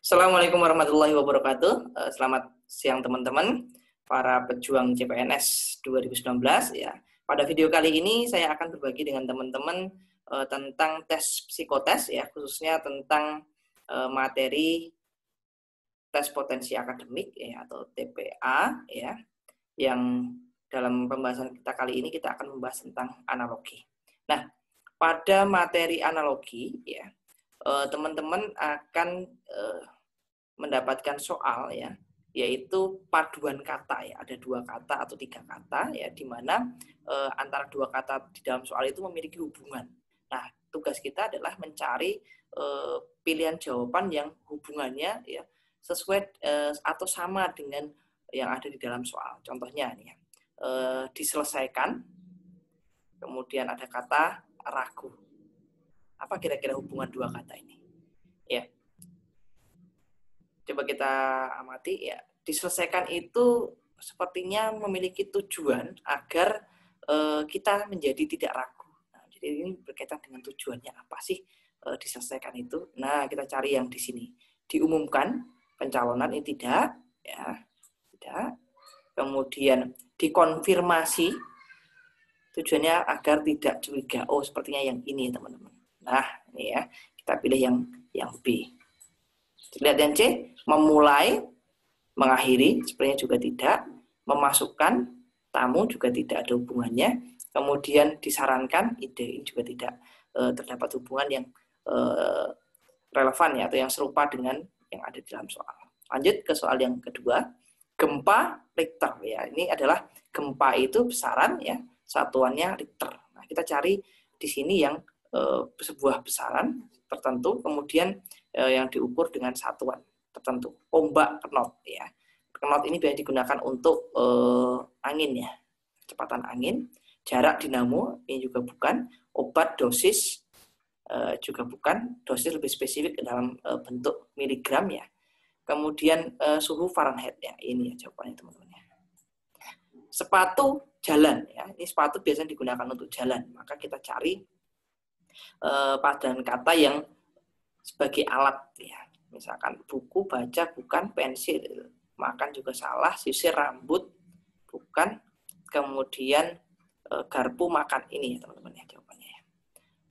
Assalamualaikum warahmatullahi wabarakatuh. Selamat siang teman-teman, para pejuang CPNS 2019 ya. Pada video kali ini saya akan berbagi dengan teman-teman tentang tes psikotes ya, khususnya tentang materi tes potensi akademik ya atau TPA ya, yang dalam pembahasan kita kali ini kita akan membahas tentang analogi. Nah, pada materi analogi ya, teman-teman akan mendapatkan soal ya, yaitu paduan kata ya, ada 2 kata atau 3 kata ya, di mana antara 2 kata di dalam soal itu memiliki hubungan. Nah, tugas kita adalah mencari pilihan jawaban yang hubungannya ya sesuai atau sama dengan yang ada di dalam soal. Contohnya nih ya, diselesaikan, kemudian ada kata ragu. Apa kira-kira hubungan 2 kata ini? Ya. Coba kita amati ya. Diselesaikan itu sepertinya memiliki tujuan agar kita menjadi tidak ragu. Nah, jadi ini berkaitan dengan tujuannya apa sih diselesaikan itu. Nah, kita cari yang di sini. Diumumkan pencalonan ini tidak, ya, tidak. Kemudian dikonfirmasi, tujuannya agar tidak curiga. Oh, sepertinya yang ini teman-teman. Nah, ini ya, kita pilih yang B. Lihat yang C, memulai, mengakhiri, sebenarnya juga tidak, memasukkan, tamu juga tidak ada hubungannya, kemudian disarankan, ide, ini juga tidak terdapat hubungan yang relevan ya, atau yang serupa dengan yang ada di dalam soal. Lanjut ke soal yang kedua, gempa Richter ya, ini adalah gempa itu besaran ya, satuannya Richter. Nah, kita cari di sini yang sebuah besaran tertentu, kemudian yang diukur dengan satuan tertentu. Ombak knot ya. Knot ini biasa digunakan untuk angin ya, kecepatan angin. Jarak dinamo ini juga bukan. Obat dosis juga bukan. Dosis lebih spesifik dalam bentuk miligram ya. Kemudian suhu Fahrenheit ya. Ini ya jawabannya teman-teman ya. Sepatu jalan ya. Ini sepatu biasanya digunakan untuk jalan. Maka kita cari padan kata yang sebagai alat ya. Misalkan buku, baca, bukan, pensil, makan juga salah, sisir rambut, bukan, kemudian garpu, makan, ini ya teman-teman ya jawabannya ya.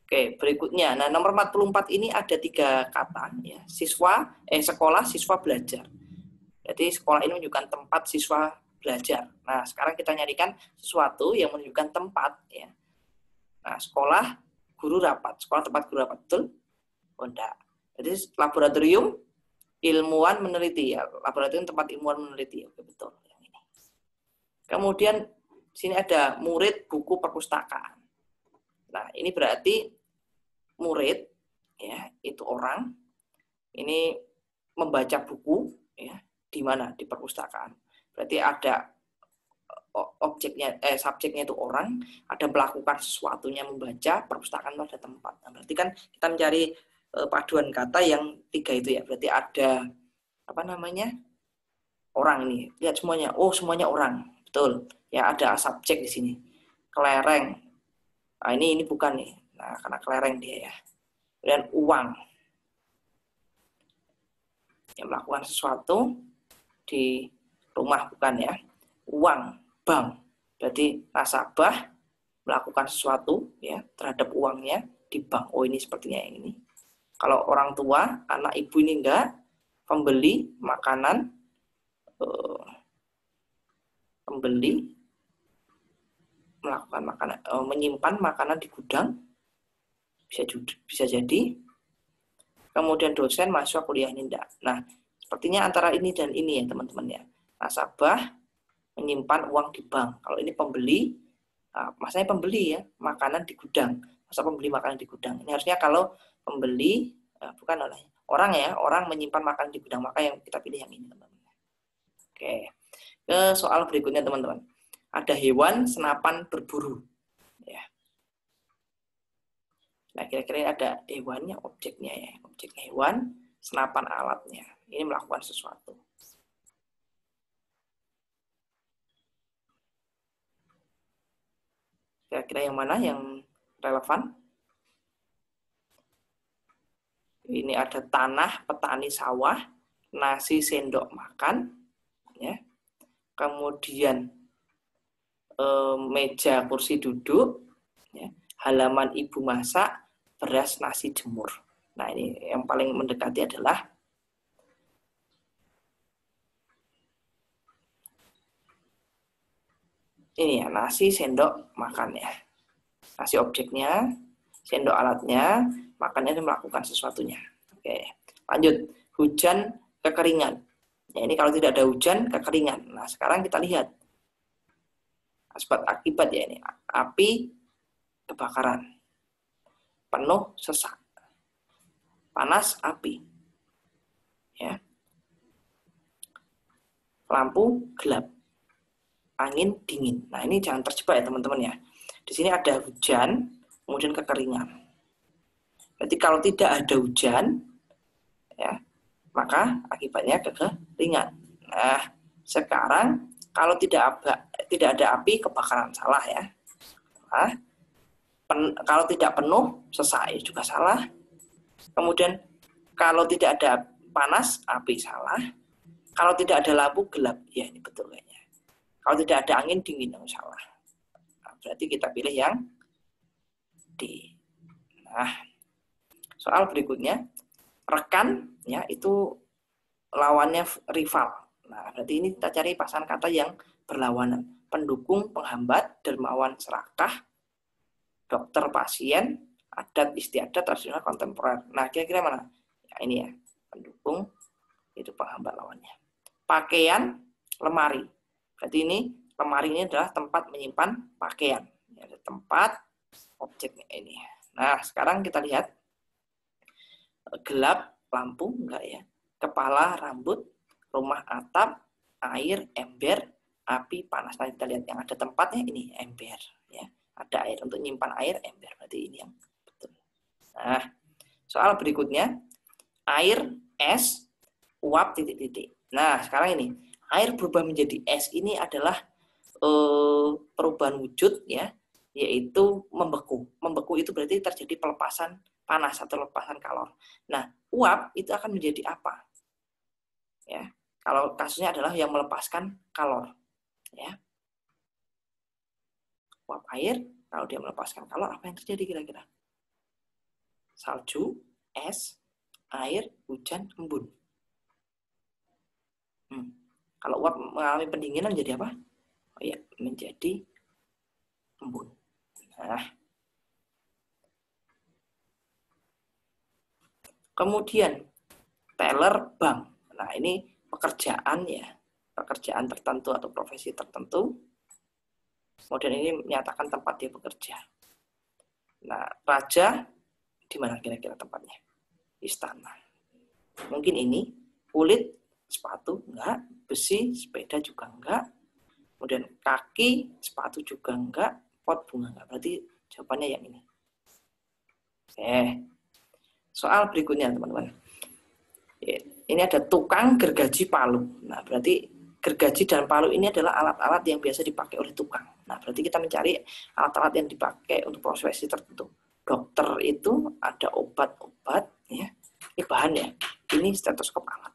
Oke, berikutnya. Nah, nomor 44 ini ada 3 kata ya. Sekolah, siswa, belajar. Jadi sekolah ini menunjukkan tempat siswa belajar. Nah, sekarang kita nyarikan sesuatu yang menunjukkan tempat ya. Nah, sekolah, guru rapat. Sekolah tempat guru rapat, betul? Oh, enggak. Jadi laboratorium ilmuwan meneliti ya, laboratorium tempat ilmuwan meneliti. Oke, betul yang ini. Kemudian sini ada murid buku perpustakaan. Nah, ini berarti murid ya, itu orang ini membaca buku ya, di mana? Di perpustakaan. Berarti ada subjeknya itu orang, ada melakukan sesuatunya membaca, perpustakaan itu ada tempat. Nah, berarti kan kita mencari paduan kata yang 3 itu ya, berarti ada apa namanya orang ini, lihat semuanya, oh semuanya orang, betul ya, ada subjek di sini, kelereng, nah ini bukan nih, nah karena kelereng dia ya, kemudian uang, yang melakukan sesuatu di rumah bukan ya, uang, bank, berarti nasabah melakukan sesuatu ya terhadap uangnya di bank, oh ini sepertinya yang ini. Kalau orang tua, anak ibu ini enggak, pembeli makanan, pembeli melakukan makanan, menyimpan makanan di gudang, bisa jadi. Kemudian dosen, mahasiswa kuliah ini enggak. Nah, sepertinya antara ini dan ini ya teman-teman ya. Nasabah menyimpan uang di bank. Kalau ini pembeli, masanya pembeli ya, makanan di gudang. Masa pembeli makanan di gudang. Ini harusnya kalau pembeli bukan oleh orang ya, orang menyimpan makanan di gudang, maka yang kita pilih yang ini teman-teman. Oke, ke soal berikutnya teman-teman. Ada hewan senapan berburu ya. Nah, kira-kira ada hewannya, objeknya ya, objek hewan, senapan alatnya. Ini melakukan sesuatu. Kira-kira yang mana yang relevan? Ini ada tanah, petani sawah, nasi sendok makan, ya. Kemudian meja kursi duduk, ya. Halaman ibu masak, beras nasi jemur. Nah, ini yang paling mendekati adalah ini ya, nasi sendok makan ya. Nasi objeknya, sendok alatnya, makannya melakukan sesuatunya. Oke, lanjut. Hujan, kekeringan. Ya, ini kalau tidak ada hujan, kekeringan. Nah, sekarang kita lihat sebab akibat ya ini. Api, kebakaran. Penuh, sesak. Panas, api. Ya. Lampu, gelap. Angin, dingin. Nah, ini jangan terjebak ya teman-teman ya. Di sini ada hujan, kemudian kekeringan. Berarti kalau tidak ada hujan, ya, maka akibatnya kekeringan. Nah, sekarang kalau tidak ada api, kebakaran, salah ya. Nah, kalau tidak penuh, sesak juga salah. Kemudian kalau tidak ada panas, api, salah. Kalau tidak ada lampu, gelap. Ya, ini betul kayaknya. Kalau tidak ada angin, dingin, salah. Nah, berarti kita pilih yang D. Nah, soal berikutnya, rekan ya itu lawannya rival. Nah, berarti ini kita cari pasangan kata yang berlawanan. Pendukung, penghambat, dermawan, serakah, dokter, pasien, adat, istiadat, tradisional, kontemporer. Nah, kira-kira mana? Ya, ini ya, pendukung itu penghambat lawannya. Pakaian, lemari. Berarti ini lemari ini adalah tempat menyimpan pakaian. Ini ada tempat objeknya ini. Nah, sekarang kita lihat gelap, lampu enggak ya. Kepala, rambut, rumah, atap, air, ember, api, panas. Nah, kita lihat yang ada tempatnya ini ember ya. Ada air untuk menyimpan air, ember. Berarti ini yang betul. Nah, soal berikutnya air, es, uap, titik-titik. Nah, sekarang ini air berubah menjadi es ini adalah perubahan wujud ya, yaitu membeku. Membeku itu berarti terjadi pelepasan panas atau lepasan kalor. Nah, uap itu akan menjadi apa? Ya, kalau kasusnya adalah yang melepaskan kalor. Ya, uap air kalau dia melepaskan kalor apa yang terjadi kira-kira? Salju, es, air, hujan, embun. Kalau uap mengalami pendinginan jadi apa? Oh ya, menjadi embun. Nah, kemudian teller bank. Nah, ini pekerjaan ya, pekerjaan tertentu atau profesi tertentu. Kemudian ini menyatakan tempat dia bekerja. Nah, raja di mana kira-kira tempatnya? Istana. Mungkin ini kulit, sepatu enggak, besi, sepeda juga enggak. Kemudian kaki, sepatu juga enggak, pot bunga enggak. Berarti jawabannya yang ini. Oke. Soal berikutnya teman-teman. Ini ada tukang gergaji palu. Nah, berarti gergaji dan palu ini adalah alat-alat yang biasa dipakai oleh tukang. Nah, berarti kita mencari alat-alat yang dipakai untuk profesi tertentu. Dokter itu ada obat-obat, ya. Ini bahan ya. Ini stetoskop alat.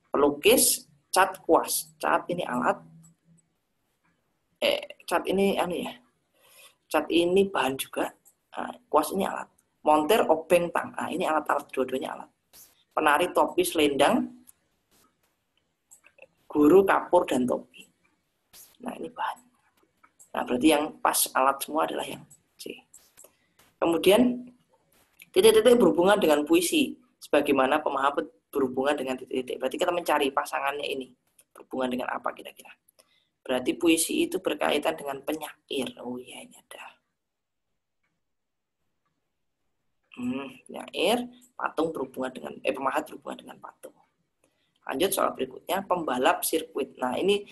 Pelukis, cat, kuas. Cat ini alat. Cat ini ya. Cat ini bahan juga. Nah, kuas ini alat. Montir, obeng, tang. Nah, ini alat-alat, dua-duanya alat. Penari, topi, selendang, guru, kapur, dan topi. Nah, ini bahan. Nah, berarti yang pas alat semua adalah yang C. Kemudian, titik-titik berhubungan dengan puisi. Sebagaimana pemahaman berhubungan dengan titik-titik. Berarti kita mencari pasangannya ini. Berhubungan dengan apa kira-kira? Berarti puisi itu berkaitan dengan penyair. Oh iya, ini ada. Penyair, patung berhubungan dengan pemahat berhubungan dengan patung. Lanjut soal berikutnya, pembalap sirkuit. Nah, ini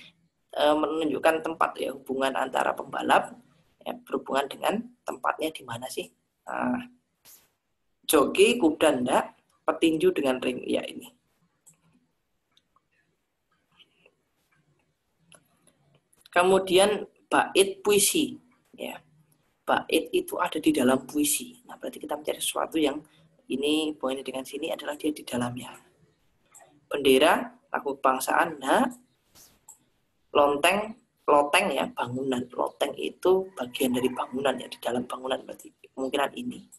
menunjukkan tempat ya, hubungan antara pembalap ya, berhubungan dengan tempatnya di mana sih? Nah, joki, kuda enggak, petinju dengan ring ya ini. Kemudian bait puisi ya. Bait itu ada di dalam puisi. Nah, berarti kita mencari sesuatu yang Ini hubungannya dengan sini adalah dia di dalamnya. Bendera, lagu kebangsaan, enggak. Lonteng, loteng ya, bangunan. Loteng itu bagian dari bangunan ya, di dalam bangunan berarti kemungkinan ini.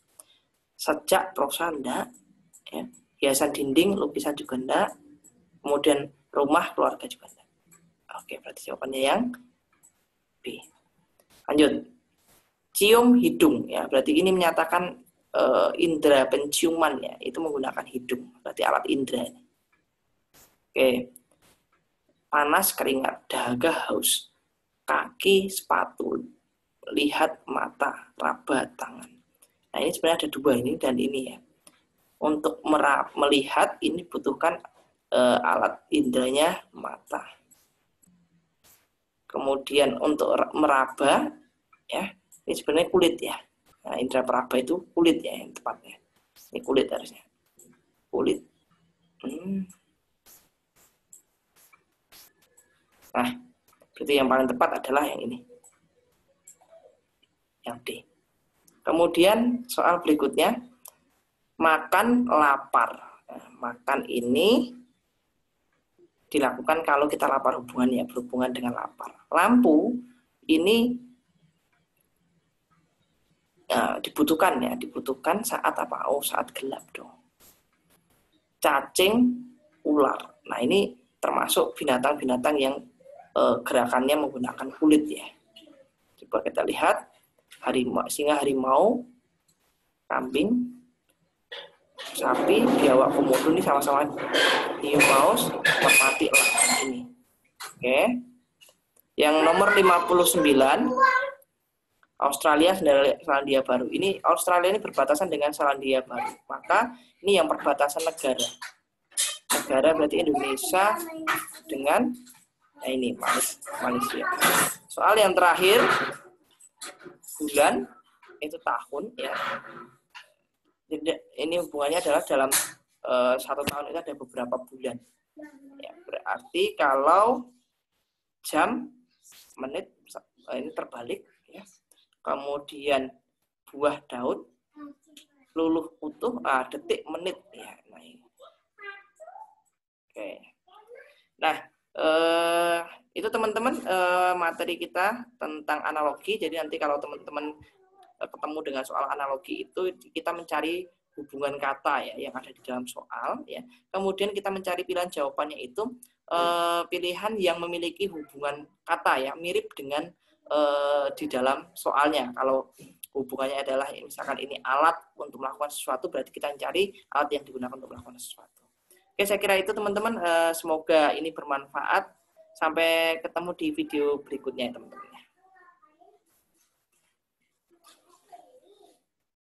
Sejak, prosa, enggak. Ya. Hiasan dinding, lukisan juga enggak. Kemudian rumah, keluarga juga enggak. Oke, berarti jawabannya yang B. Lanjut. Cium hidung ya, berarti ini menyatakan indera penciuman ya, itu menggunakan hidung, berarti alat indera. Oke. Panas, keringat, dahaga, haus, kaki, sepatu, lihat, mata, raba, tangan. Nah, ini sebenarnya ada dua ini dan ini ya. Untuk melihat ini butuhkan alat inderanya mata. Kemudian untuk meraba ya, ini sebenarnya kulit ya. Nah, indera peraba itu kulit ya yang tepatnya. Ini kulit harusnya. Kulit. Nah, berarti yang paling tepat adalah yang ini. Yang D. Kemudian soal berikutnya, makan lapar. Nah, makan ini dilakukan kalau kita lapar hubungannya, berhubungan dengan lapar. Lampu ini dibutuhkan ya, dibutuhkan saat apa? Oh, saat gelap dong. Cacing, ular. Nah, ini termasuk binatang-binatang yang gerakannya menggunakan kulit ya. Coba kita lihat, harimau, singa, harimau, kambing, sapi, biawak, komodo ini sama-sama hiu paus, merpati, elang ini. Oke. Yang nomor 59, Australia, Selandia Baru. Ini Australia ini berbatasan dengan Selandia Baru. Maka ini yang perbatasan negara. Negara berarti Indonesia dengan ini Malaysia. Soal yang terakhir, bulan itu tahun ya. Ini hubungannya adalah dalam satu tahun itu ada beberapa bulan. Ya, berarti kalau jam, menit ini terbalik ya. Kemudian buah daun, luluh utuh, detik, menit ya. Nah, ini. Oke. Nah, itu teman-teman materi kita tentang analogi. Jadi nanti kalau teman-teman ketemu dengan soal analogi itu kita mencari hubungan kata ya yang ada di dalam soal ya. Kemudian kita mencari pilihan jawabannya itu pilihan yang memiliki hubungan kata ya mirip dengan di dalam soalnya. Kalau hubungannya adalah misalkan ini alat untuk melakukan sesuatu, berarti kita mencari alat yang digunakan untuk melakukan sesuatu. Oke, saya kira itu teman-teman. Semoga ini bermanfaat. Sampai ketemu di video berikutnya teman-teman.